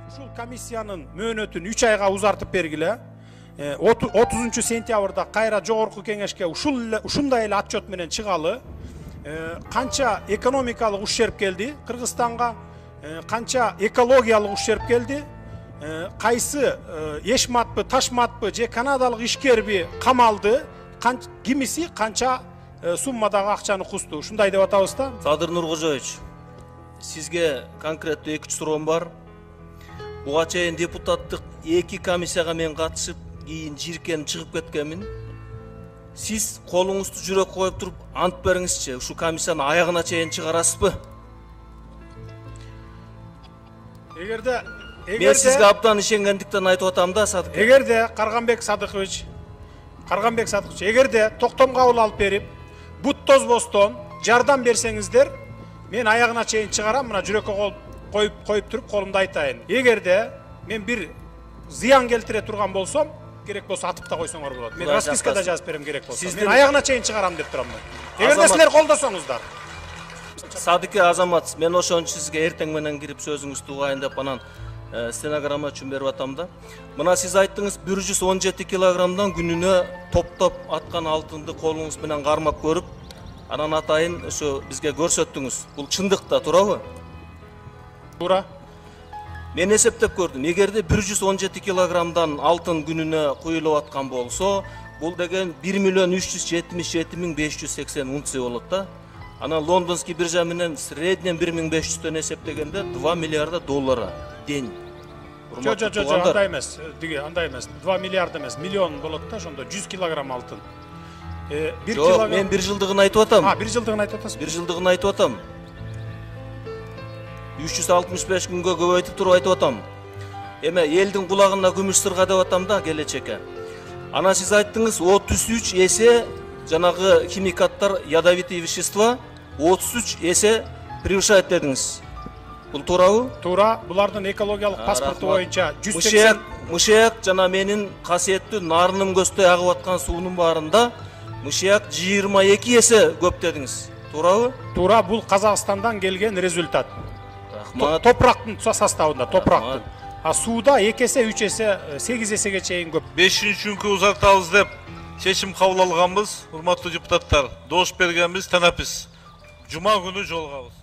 Ушул комиссиянын мөөнөтүн 3 айга узартып бергиле. 30 сентябрда кайра жогорку кеңешке ушундай эле отчет менен чыгалы. Канча экономикалык ущерб келди Кыргызстанга, канча экологиялык ущерб келди, кайсы эшматпы, ташматпы же канадалык ишкерби камалды, кимиси канча суммадагы акчаны кусту. Ушундай деп атабыз да. Садыр Нуркожоевич, сизге конкреттүү 2 суроом бар. Буга чейин депутаттык 2 комиссияга мен катышып, кийин жиркенип чыгып кеткенмин. Сиз колуңузду жүрөк коюп туруп ант бериңизчи, ушу комиссияны аягына чейин чыгарасызбы? Мен сизге абдан ишенгендиктен айтып атам да, Садык. Эгерде Карганбек Садыкович, эгерде токтом кабыл алып берип, бут тозбостон жардам берсеңиздер, мен аягына чейин чыгарам, мына жүрөккө коюп туруп колумду айтайын. Эгерде мен бир зыян келтире турган болсом, керек болсо атып да койсоңор болот. Мен распискада жазып берем керек болсо. Мен аягына чейин чыгарам деп турам. Эгерде силер колдосоңуздар. Садыке Азамат, мен ошон үчүн сизге эртең менен кирип сөзүңүздү угайын деп анан стенограмма үчүн берип атам да. Мына сиз айттыңыз 117 килограммдан күнүнө топтоп аткан алтынды колуңуз менен кармап көрүп, анан атайын ошо бизге көрсөттүңүз. Бул чындыкта туурабы? Туура. Мен эсептеп көрдүм. Эгерде 117 килограммдан алтын күнүнө куюлуп аткан болсо, бул деген 1.377.580 унция болот да. Анан лондонский биржа менен среднем 1500-төн эсептегенде 2 миллиарда доллара день. Жо, андай эмес. 2 миллиард эмес, миллион болот да, ошондо 100 килограмм алтын. Жок, мен 1 жылдыгын айтып атам. 1 жылдыгын айтып атасыз. 1 жылдыгын айтып атам. 365 күнгө көбөйтүп туруп айтып атам. Эме элдин кулагына күмүш сырга деп атам да келечекке. Анан сиз айттыңыз 33 эсе жанагы химикаттар, ядовитые вещества 33 эсе превышает дедиңиз. Бул туурабы? Туура. Булардын экологиялык паспорту боюнча 180 мышыяк жана менин касиеттүү нарынын көздөй агып аткан суунун баарында мышыяк 22 эсе көп дедиңиз. Туурабы? Туура, бул Казакстандан келген результат. Топурактын составында, топурактын. А сууда 2 эсе, 3 эсе, 8 эсеге чейин көп. 5-күнгө узартабыз деп чечим кабыл алганбыз, урматтуу депутаттар. Дош бергенбиз, танапиз. Жума күнү жолугабыз.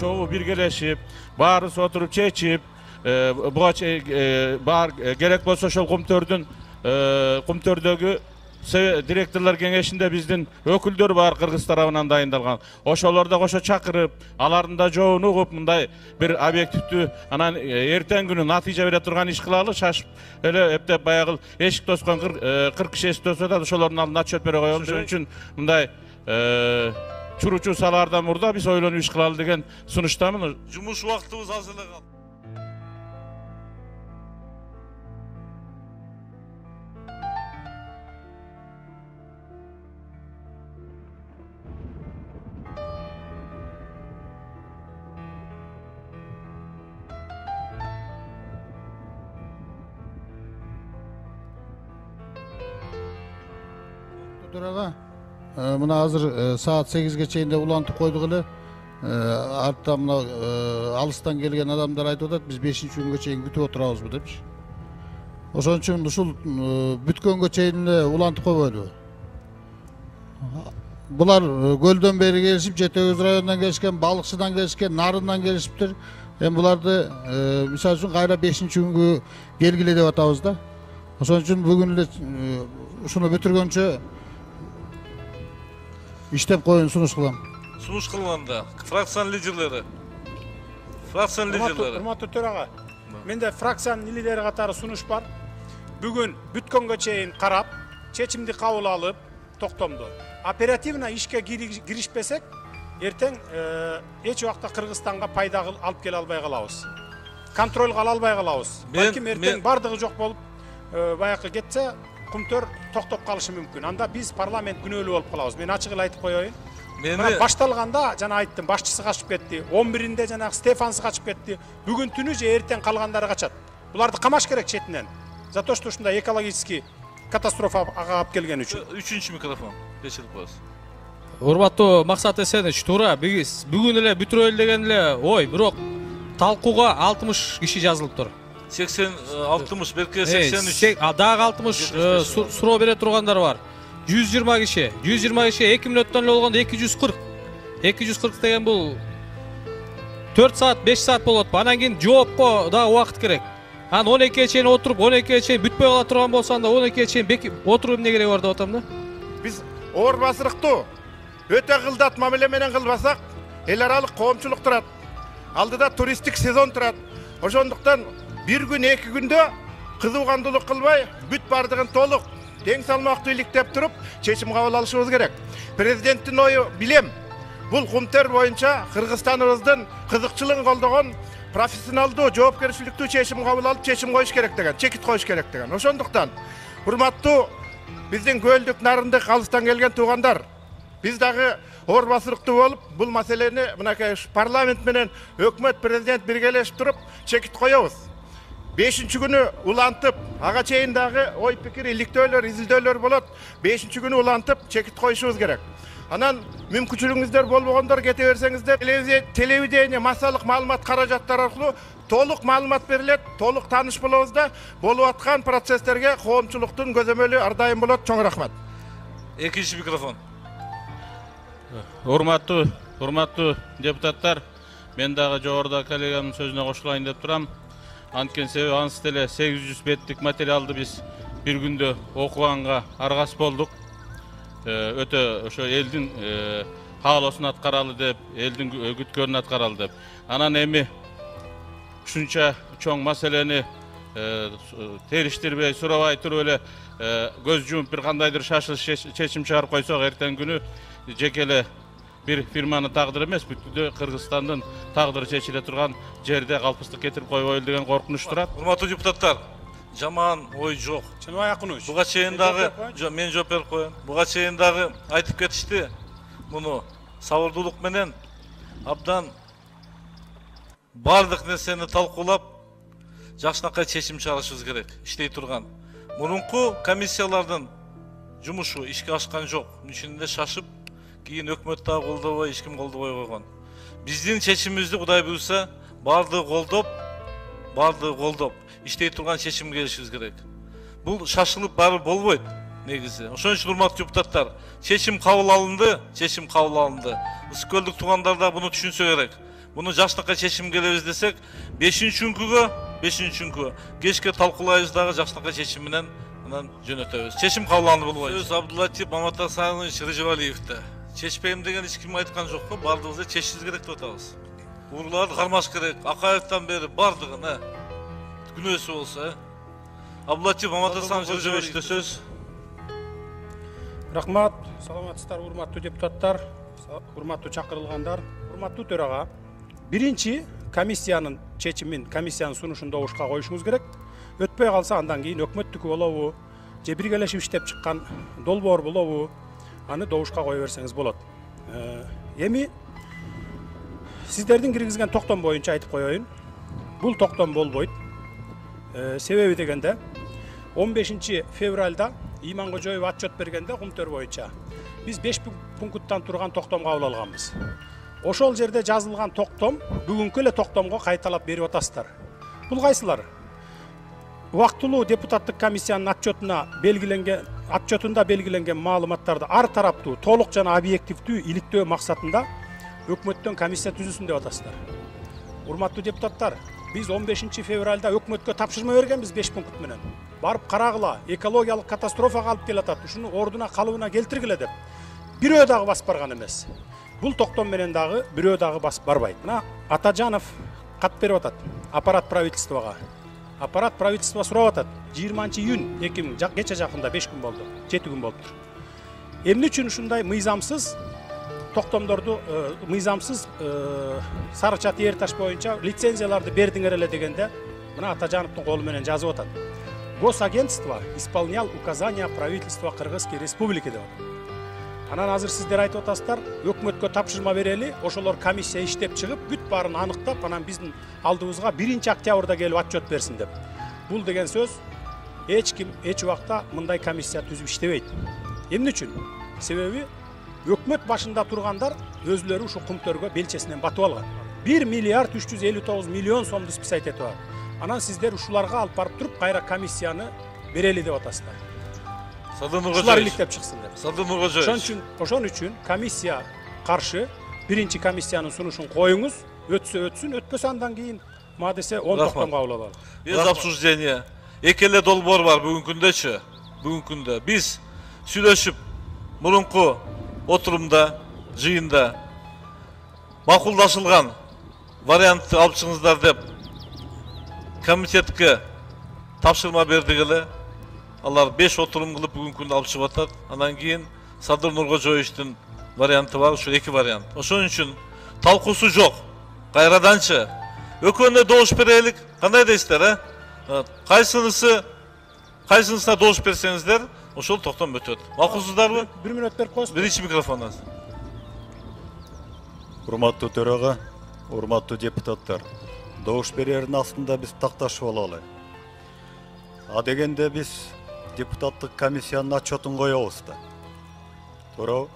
Çoğu birgeleşip, bаарыбыз oturup çeçip, buğa bar gerek bolsa ошол Kumtör'dögü direktorlar kеңешинде биздин өкүлдөр бар Кыргыз тарабынан дайындалган. Ошолорду кошо чакырып, алардын да жообун угуп, мындай бир объективдүү анан эртең күнү натыйжа бере турган иш кылалы, шашып эле эптеп баягы эшик тоскон 40 киши эшик тосса да ошолордун алдына отчет бере коелу. Ошон үчүн мындай чуручу салаардан мурда биз ойлонуп иш кылалы деген сунуштамын. Жумуш убактыбыз аз эле калды. Mına hazır saat 8'ge çeyinde ulantып koyduk ele. Artta mına alıstan gelgen adamlar aytып biz 5. günge çeyin бүтүп oturabız bu demiş. Oşon üçin uşul bütkөнгө çeyinde ulantып koyboydu. Bular Gölden beri gelişip, Жетөбүз rayonundan gelişken, Balıkçıdan gelişken, Narından gelişiptir. Hem bulardı misal üçün kayra 5-nji günkü gelgile dep atabız da. Ошон үчүн бүгүн эле ушуну бүтүргөнчө иштеп коюуну сунуш кылам. Сунуш кылганда фракциянын лидерлери. Урматтуу төрага, менде фракциянын лидери катары сунуш бар. Бүгүн бүткөнгө чейин карап, чечимди кабыл алып, токтомду. Оперативно ишке киришпесек, эртең эч убакта Кыргызстанга пайда алып келе албай калабыз. Контролго ала албай калабыз. Балким эртең бардыгы жок болуп, баякы кетсе, кумтөр токтоп калышы мүмкүн. Анда биз парламент күнөөлүү болуп калабыз. Мен ачык эле айтып коеюн. Мына башталганда жана айттым, башчысы качып кетти. 11-inde жанагы Стефанс качып кетти. Бүгүн түнү же эртең калгандары качат. Буларды камаш керек четинен. За то, что ушундай экологический катастрофа алып келген үчүн. 3-нчү микрофон. Бешилип коесуз. Урматтуу Максат Эсенович, туура биз бүгүн эле бүтүрөлү деген эле ой, бирок талкууга 60 киши жазылыптыр. 60 белки 83. Дагы 60 суроо бере тургандар бар. 120 киши. 120 киши 2 мүнөттөн эле болгондо 240. 240 деген бул 4 саат, 5 саат болот. Анан кийин жоопко дагы убакыт керек. Анан 12-ге чейин отуруп, 12-ге чейин бүтпөй кала турган болсо, анда 12-ге чейин отуруп эмне кереги бар деп атам да. Биз оор басырыктуу өтө кылдат мамиле менен кылбасак, эл аралык коомчулук турат. Алдыда туристтик сезон турат. Ошондуктан bir gün, 2 günde kızılgandılık kılbay, büt bardığın толук, тең салмактуу иликтеп туруп, чечим кабыл алышыбыз керек. Президенттин ою билем. Бул кумтер боюнча Кыргызстаныбыздын кызыкчылыгын колдогон профессионалдуу, жоопкерчиликтүү чечим кабыл алып, чечим коюш керек деген, чекит коюш керек деген. Ошондуктан урматтуу биздин Көлдүк, Нарындык, алыстан келген туугандар, биз дагы оор басырыктуу болуп, бул маселени мынакей парламент менен өкмөт, президент биргелешип туруп, чекит коебуз. 5-нчи күнү улантып, ага чейин дагы ой пикир, иликтөөлөр, изилдөөлөр болот. 5-нчи күнү улантып, чекит коюшубуз керек. Анан мүмкүнчүлүгүңүздөр болбогондор кете берсеңиздер, телевидение, массалык маалымат каражаттары аркылуу толук маалымат берилет, толук тааныш болобуз да, болуп аткан процесстерге коомчулуктун көзөмөлү ар дайым болот. Чоң рахмат. 2-нчи микрофон. Урматтуу депутаттар, мен дагы жогоруда коллегамдын сөзүнө кошулайын деп турам. Анткени себеби ансы деле 800 беттик материалды биз бир күндө окуганга аргас болдук. Өтө ошо элдин каалоосун аткаралы деп, элдин күткөнүн аткаралы деп. Анан эми ушунча чоң маселени териштирбей, сурабай туруп эле көз жумуп бир кандайдыр шашылыш чечим чыгарып койсок, эртең күнү жекеле bir firmanın taqdırı emas, бүтүндө Кыргызстандын тагдыры чечиле турган жерде калпыстык кетирип койбойлу деген коркунуч турат. Урматтуу депутаттар, жаман ой жок. Чынбай акыныч. Буга чейин дагы мен жооп берип коем. Буга чейин дагы айтып кетишти. Муну сабырдуулук менен абдан бардык нерсени талкуулап, жакшынакай чечим чыгарышыбыз керек. Иштей турган. Мурунку комиссиялардын жумушу ишке ашкан жок. Ишинде шашып кийин өкмөт дагы колдобой, эч ким колдобой койгон. Биздин чечимибизди Кудай буйрса, бардыгы колдоп, иштей турган чечимге келишибиз керек. Бул шашылып барып болбойт негизи. Ошон үчүн урматтуу депутаттар, чечим кабыл алынды. Ысык Көлдүк туугандар да буну түшүнсө керек. Буну жакшынакай чечим келебиз десек, 5-күнгө кечке талкуулайбыз дагы жакшынакай чечим менен анан жөнөтөбүз. Чечим кабыл алынды болбойт. Сөз Абдуллатип Маматасанович Рыжевалиевде. Чечпейм деген эч ким айткан жокпу, бардыгыбызга чечишибиз керек деп атабыз. Урларды кармаш керек, Акаевден бери бардыгын, күнөөсү болсо, Абдуллатип Маматасанович Рыжевалиевде сөз. Рахмат, саламатсыздар урматтуу депутаттар, урматтуу чакырылгандар, урматтуу төрага. Биринчи комиссиянын чечимин, комиссиянын сунушун добушка коюшуңуз керек. Өтпөй калса андан кийин өкмөттүкү болобу, же биргелешип иштеп чыккан долбоор болобу, аны добушка кое берсеңиз болот. Эми сиздердин киргизген токтом боюнча айтып коеюн. Бул токтом болбойт. Себеби дегенде 15 февралда Иманкожоев отчет бергенде кумтөр боюнча биз 5 пункттан турган токтом кабыл алганбыз. Ошол жерде жазылган токтом бүгүнкү эле токтомго кайталап берип атасыздар. Бул кайсылар? Убактылуу депутаттык комиссиянын отчетуна белгиленген отчетунда белгиленген маалыматтарды ар тараптуу, толук жана объективдүү иликтөө максатында өкмөттөн комиссия түзүлсүн деп атасыздар. Урматтуу депутаттар, биз 15 февралда өкмөткө тапшырма бергенбиз 5 пункт менен. Барып карагыла, экологиялык катастрофага алып келатат, ушуну ордуна калыбына келтиргиле деп. Бирөө дагы басып барган эмес. Бул токтом менен дагы бирөө дагы басып барбайт. Мына Атажанов кат берип атат аппарат правительствого. Аппарат правительство сурап атат. 20-июнь 2000 кече жакында 5 күн болду, 7 күн болуптур. Эмне үчүн ушундай мыйзамсыз токтомдорду мыйзамсыз Сарыча Тээр таш боюнча лицензияларды бердиңер эле дегенде мына Атажановдун колу менен жазып атат. Госагентство исполнял указания правительства Кыргызской Республики деп атат. Анан азыр сиздер айтып атасыздар, өкмөткө тапшырма берели, ошолор комиссия иштеп чыгып, бүт баарын аныктап, анан биздин алдыбызга 1 октябрда келип отчет берсин деп. Бул деген сөз эч ким эч убакта мындай комиссия түзүп иштебейт. Эмне үчүн? Себеби өкмөт башында тургандар өзлөрү ушу кумтөргө белчесинен батып алган. 1 миллиард 359 миллион сомду списать этип атат. Анан сиздер ушуларга алып барып туруп кайра комиссияны берели деп атасыздар. Ушулар иликтеп чыксын деп. Ошон үчүн комиссия каршы, биринчи комиссиянын сунушун коюңуз, өтсө өтсүн, өтпөсө андан кийин ма десе 10 токтом кабыл алалы. Без обсуждения. Экеле долбоор бар бүгүнкү күндөчү. Бүгүнкү күндө биз сүйлөшүп мурунку отурумда, жыйында макулдашылган вариантты алып чыгыңыздар деп комитетке тапшырма бердик эле. Алар 5 отурум кылып бүгүнкү күндө алып чыгып атат. Андан кийин Садыр Нуркожоевичтин варианты бар, ушу 2 вариант. Ошон үчүн талкуусу жок. Кайраданчы өкөнүнө добуш берелик. Кандай дейсиздер, Кайсынысына добуш берсеңиздер, ошол токтом өтөт. Макулсуздарбы? 1 мүнөт берип коесузбу? Биринчи микрофондан. Урматтуу төрага, урматтуу депутаттар, добуш берердин астында биз такташып алалы. А дегенде биз депутаттык комиссиянын отчетун коебуз да. Туурабы?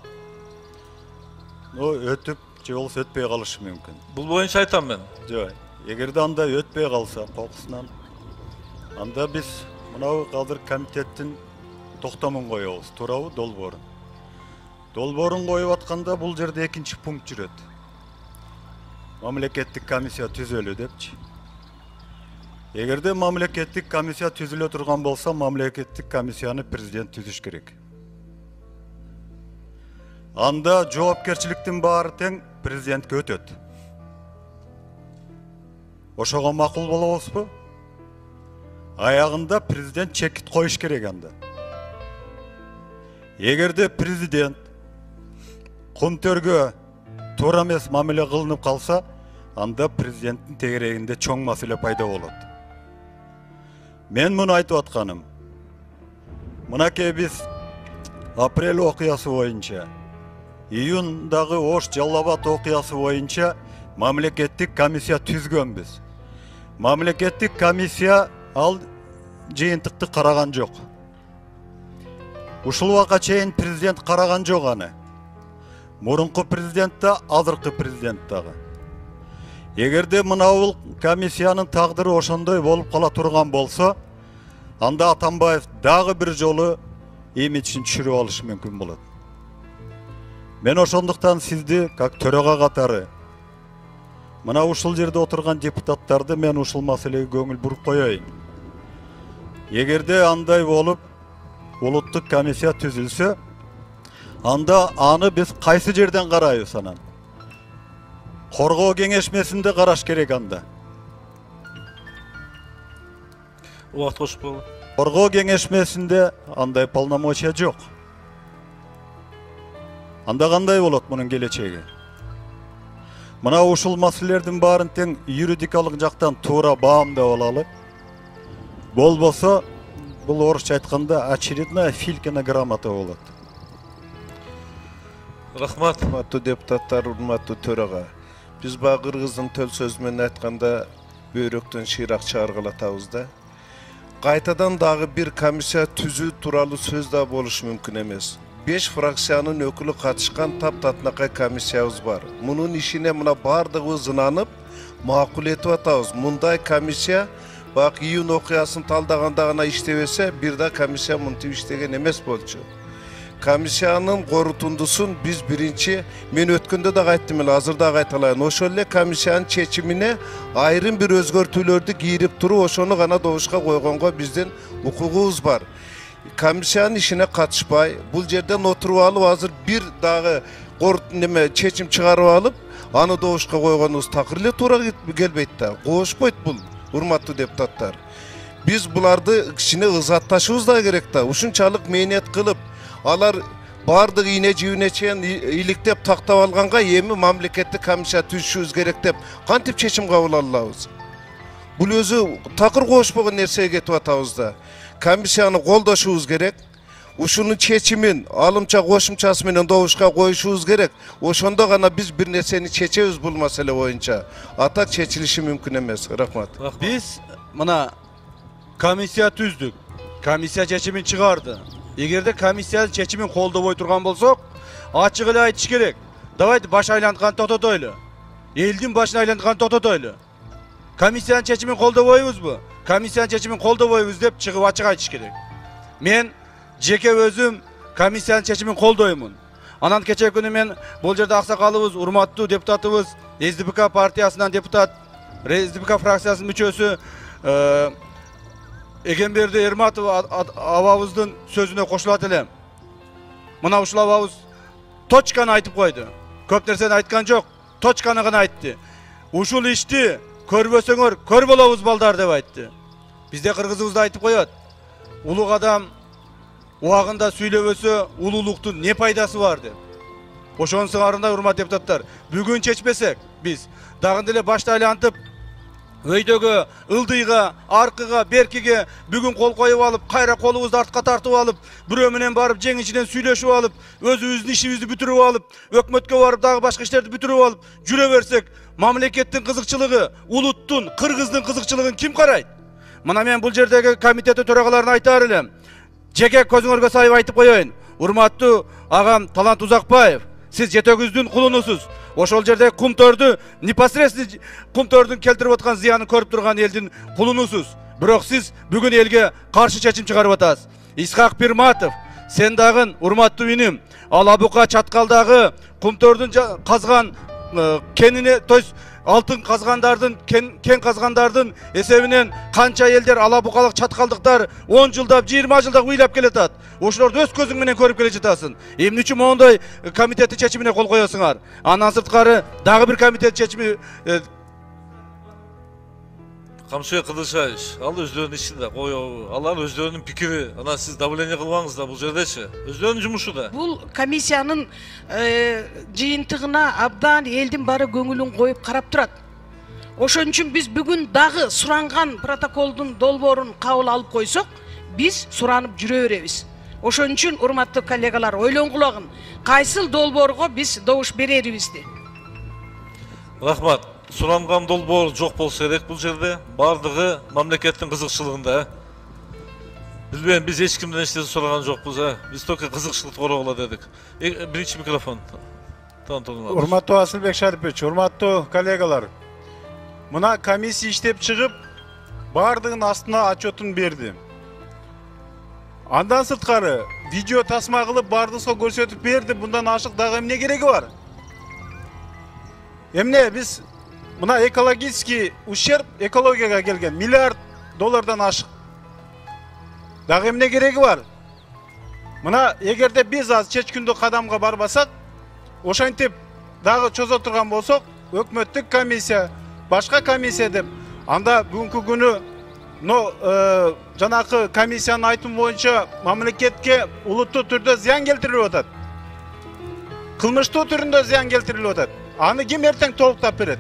Өтүп, же болсо өтпөй калышы мүмкүн. Бул боюнча айтам мен. Жок. Эгерде анда өтпөй калса, кокусунан, анда биз мынау азыр комитеттин токтомун коебуз, туурабы, долбоорун. Долбоорун коюп атканда бул жерде экинчи пункт жүрөт. Мамлекеттик комиссия түзөлү депчи. Эгерде мамлекеттик комиссия түзүлө турган болсо, мамлекеттик комиссияны президент түзүш керек. Анда жоопкерчиликтин баары тең президентке өтөт. Ошого макул болобузбу? Аягында президент чекит коюш керек анда. Эгерде президент кумтөргө туура эмес мамиле кылынып калса, анда президенттин тегерегинде чоң маселе пайда болот. Мен муну айтып атканым. Мынакей биз апрель окуясы боюнча, июндагы Ош Жалал-Абад окуясы боюнча мамлекеттик комиссия түзгөнбүз. Мамлекеттик комиссия ал жыйынтыкты караган жок. Ушул убакка чейин президент караган жок аны. Мурунку президент да, азыркы президент дагы. Эгерде мынау комиссиянын тагдыры ошондой болуп кала турган болсо, анда Атамбаев дагы бир жолу имиджин түшүрүп алышы мүмкүн болот. Мен ошондуктан сизди, как төрага катары, мына ушул жерде отурган депутаттарды мен ушул маселеге көңүл буруп коёюн. Эгерде андай болуп, улуттук комиссия түзүлсө, анда аны биз кайсы жерден карайбыз анан? Коргоо кеңешмесинде караш керек анда. Убакыт кошуп койгула. Коргоо кеңешмесинде андай полномочия жок. Анда кандай болот мунун келечеги? Мына ушул маселелердин баарын тең юридикалык жактан туура баамдап алалы. Болбосо, бул орусча айтканда очередная филькина грамота болот. Рахмат. Урматтуу депутаттар, урматтуу төрага. Биз баа кыргыздын төл сөзү менен айтканда бөйрөктөн шыйрак чыгаргылатабыз да. Кайтадан дагы бир комиссия түзүү тууралуу сөз да болуш мүмкүн эмес. 5 фракциянын өкүлү катышкан таптатынакай комиссиябыз бар. Мунун ишине мына бардыгыбыз ынанып, макул этип атабыз. Мындай комиссия Bak iyun okuyasın taldaganda gana iştebese bir de komissiya mıntip iştegen emes bolçu. Komissiyanın korutundusun biz birinci men ötkünde de kayttım ele hazırda kaytalayın. Oşolle komissiyanın çeçimine ayrım bir özgörtülördü giyirip turu oşonu gana doğuşka koygonga bizden hukukubuz var. Komissiyanın işine katışpay, bul yerden oturup alıp hazır bir dağı çeçim çıkarıp alıp anı doğuşka koygonuz takırlı tura gelbeytti. Koğuşpayt bul, hurmatlı deputatlar. Biz bulardı içine ızattaşımız da gerek da. Uşunçalık meyniyet kılıp, alar bardık iğneci üneçeyen iliktep taktap alğanға emi mamleketli komissiya tüzüşüz gerek dep kantip çeçim kabul alabız. Bul özü takır koğuşpağın nerseye ketip atabızda. Komissiyanı koldaşımız gerek. Uşunun çeçimin alımça koşumçası menen doğuşka koyuşumuz gerek. Oşonda gana biz bir nerseni çeçeyiz bu mesele boyunca. Atak çeçilişi mümkün emez. Rahmat. Biz mına komissiya tüzdük. Komissiya çeçimin çıkardı. Egerde komissiya çeçimin kolda boy turgan bolsok, açık ele aytiş gerek. Davaydı baş aylantkan tototoylu. Eldin başına aylantkan tototoylu. Komissiyanın çeçimin kolda boyubuz bu. Komissiyanın çeçimin kolda boyubuz dep çıkıp açık aytiş gerek. Men jeke özüm komissiyanın çeçimin koldoyumun. Anan keçe günü men bol жерде аксакалыбыз, урматтуу депутатыбыз, СДПК партиясынан депутат, СДПК фракциясынын мүчөсү Egemberde Ermatov ababızdın sözüne koşulat elem. Mına uşul ababız toçkanı aytıp koydu. Köp nerseni aytkan jok, toçkanı gana aytты. Uşul işti, körbösöңөр, kör bolobuz balдар dep aytты. Bizde kırgızыбызda aytıp koyot. Uluk adam uagында süйлөбөсө ululuktun ne paydası var dep. Oşonun sыңарында урмат депутаттар, бүгүн чечпесек biz dagın деле башты айлантып öydөгө, ылдыйга, аркыга, беркиге бүгүн кол коюп алып, кайра колубузду артка тартып алып, бирөө менен барып жең ичинен сүйлөшүп алып, өзүбүздүн ишибизди бүтүрүп алып, өкмөткө барып дагы башка иштерди бүтүрүп алып, жүрө берсек, мамлекеттин кызыкчылыгы, улуттун, кыргыздын кызыкчылыгын ким карайт? Мына мен бул жердеги комитеттин төрагаларына айтаар элем. Жеке көзүңөргө сайып айтып коеюн. Урматтуу агам Талант Узакбаев, сиз жетөгүздүн кулунусуз. Ошол жерде кумтөрдү непосредственно кумтөрдүн келтирип аткан зыянын көрүп турган элдин кулунусуз. Бирок сиз бүгүн элге каршы чечим чыгарып атасыз. Исхак Пирматов, сен дагы урматтуу иним, Алабука чаткалдагы кумтөрдүн казган кенине, то есть алтын казгандардын, кен казгандардын эсебинен канча элдер алабукалык чаткалдыктар 10 жылдап, 20 жылдап ыйлап келатат. Ошолорду өз көзүң менен көрүп келе жатасың. Эмне үчүн моундай комитеттин чечимине кол коесуңар? Андан сырткары дагы бир комитет чечими Камшыбай Кыдыршаевич, ал өздөрүнүн ичинде коёбу, алар өздөрүнүн пикири, ана сиз давление кылбаңыз да бул жердечи. Өздөрүнүн жумушу да. Бул комиссиянын жыйынтыгына абдан элдин баары көңүлүн коюп карап турат. Ошон үчүн биз бүгүн дагы суранган протоколдун долбоорун кабыл алып койсок, биз суранып жүрө беребиз. Ошон үчүн урматтуу коллегалар ойлонгулагын, кайсыл долбоорго биз добуш берерибизди. Рахмат. Суранган долбоор жок болсо керек бул жерде. Бардыгы мамлекеттин кызыкчылыгында. Билбейм, биз эч кимден эч нерсе сураган жокпуз, Биз только кызыкчылыкты коргола дедик. Биринчи микрофон. Урматтуу Асылбек Шарипович, урматтуу коллегалар. Мына комиссия иштеп чыгып, бардыгын астына отчетун берди. Андан сырткары видео тасма кылып бардыгыга көрсөтүп берди. Bundan ашык дагы эмне кереги бар? Эмне биз мына экологический ущерб экологияга келген $1 миллиард ашык. Дагы эмне кереги бар? Мына эгерде биз аз чечкүндү кадамга барбасак, ошентип дагы чозо турган болсок, өкмөттүк комиссия, башка комиссия деп, анда бүгүнкү күнү жанакы комиссиянын айтымы боюнча мамлекетке улуттуу түрдө зыян келтирип атат. Кылмыштуу түрүндө зыян келтирип атат. Аны ким эртең толуктап берет?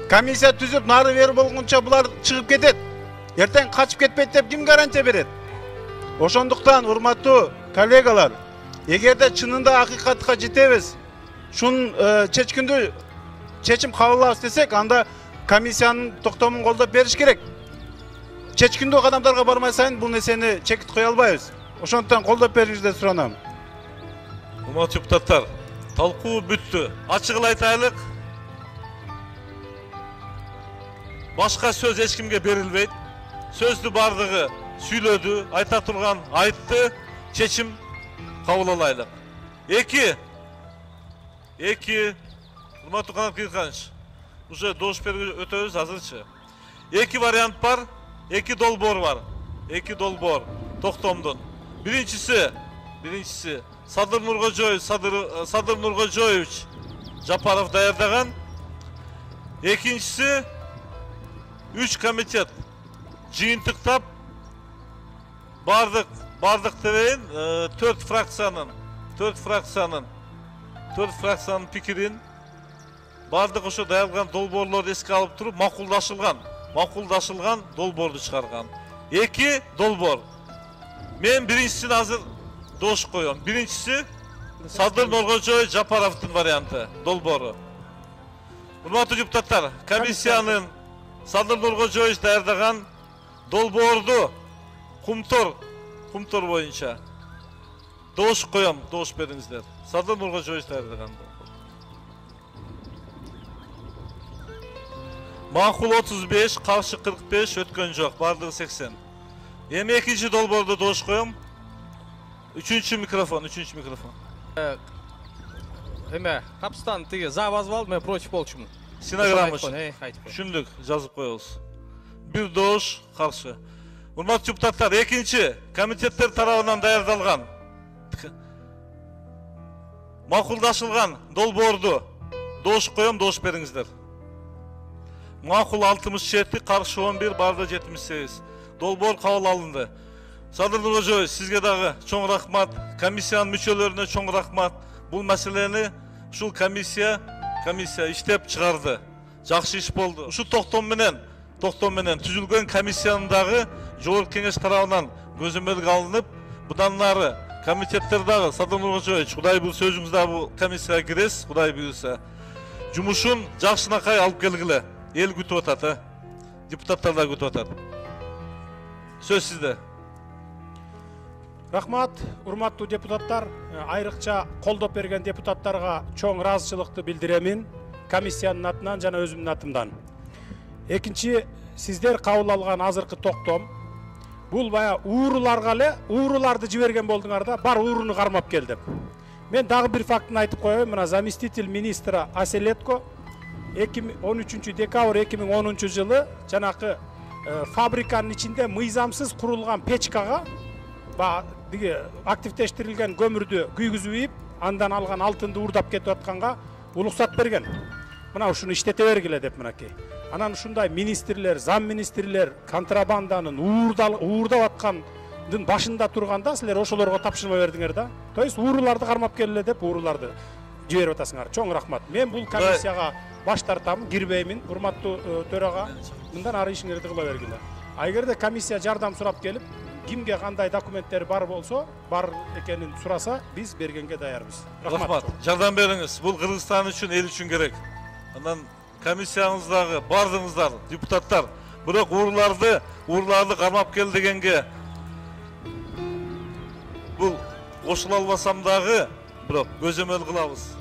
Комиссия түзүп нары бери болгонча булар чыгып кетет. Эртең качып кетпейт деп ким гарантия берет? Ошондуктан урматтуу коллегалар, эгерде чынында акыйкатка жетебиз, шун чечкүндү чечим кабыл алабыз десек, анда комиссиянын токтомун колдоп бериш керек. Чечкүндүү кадамдарга бармай сайын бул нерсени чекит кое албайбыз. Ошондуктан колдоп бериңиздерди суранам. Урматтуу депутаттар, талкуу бүттү. Ачыгын айтайлык. Башка сөз эч кимге берилбейт. сөздү бардыгы сүйлөдү, айта турган айтты, чечим кабыл алайлык. 2 урматтуу Канат Кыйканович, уже дош берүүгө өтөбүз азырчы. 2 вариант бар, 2 долбоор бар. 2 долбоор токтомдун. Биринчиси Садыр Нуркожоевич Жапаров даярдаган. Экинчиси 3 комитет жыйынтыктап бардык дебейин 4 фракциянын пикирин бардык ошо даярдалган долбоорлорду эске алып туруп макулдашылган долбоорду чыгарган. 2 долбоор. Мен биринчисин азыр дош коём. Биринчиси Садыр Нуркожоевич Жапаровдун варианты долбоору. Урматтуу депутаттар, комиссиянын Садыр Нуркожоевич даярдаган долбоорду кумтор боюнча дош коём, дош бериңиздер. Садыр Нуркожоевич даярдаган долбоор. Макул 35, каршы 45, өткөн жок, бардыгы 80. Эми экинчи долбоорду дош коём. Üçüncü mikrofon. Эме, капстан тиги за возвал, мен против болчумун. Стенограмма түшүндүк, жазып коебуз. Бир дош, каршы. Урматтуу депутаттар, экинчи комитеттер тарабынан даярдалган макулдашылган долбоорду дош коём, дош бериңиздер. Макул 67, каршы 11, барды 78. Долбоор кабыл алынды. Садыр Нуркожоевич, сизге дагы чоң рахмат, комиссиянын мүчөлөрүнө чоң рахмат. Бул маселени ушул комиссия иштеп чыгарды. Жакшы иш болду. Ушул токтом менен түзүлгөн комиссиянын дагы жогорку кеңеш тарабынан көзөмөлгө алынып, будан нары комитеттер дагы Садыр Нуркожоевич, Кудай бул сөзүңүз дагы бул комиссияга киресиз, Кудай буйруса. Жумушун жакшынакай алып келгиле. Эл күтүп атат, депутаттар да күтүп атат. Сөз сизде. Рахмат, урматтуу депутаттар, айрыкча колдоп берген депутаттарга чоң ыраазычылыкты билдиремин, комиссиянын атынан жана өзүмдүн атымдан. Экинчи, сиздер кабыл алган азыркы токтом, бул бая ууруларга эле, ууруларды жиберген болдуңар да, бар ууруну кармап келдим. Мен дагы бир фактын айтып коеюн, мына заместитель министра Аселетко 13 декабрь 2010 жылы жанакы фабриканын ичинде мыйзамсыз курулган печкага активдештирилген көмүрдү күйгүзүп ийип, андан алган алтынды уурдап кетип атканга уруксат берген. Мына ушуну иштете бергиле деп мынакей. Анан ушундай министрлер, зам министрлер контрабанданын уурдап аткандын башында турганда силер ошолорго тапшырма бердиңер да. То есть ууруларды кармап келеле деп ууруларды жиберип атасыңар. Чоң рахмат. Мен бул комиссияга баш тартам, кирбеймин. Урматтуу төрага, мындан ары ишиңерди кыла бергиле. Эгерде комиссия жардам сурап келип, кимге кандай документтер бар болсо, бар экенин сураса, биз бергенге даярбыз. Рахмат. Жардам бериңиз. Бул Кыргызстан үчүн, эл үчүн керек. Андан комиссияңыздагы бардыңыздар, депутаттар, бирок ууруларды кармап кел дегенге бул кошула албасам дагы, бирок көзөмөл кылабыз.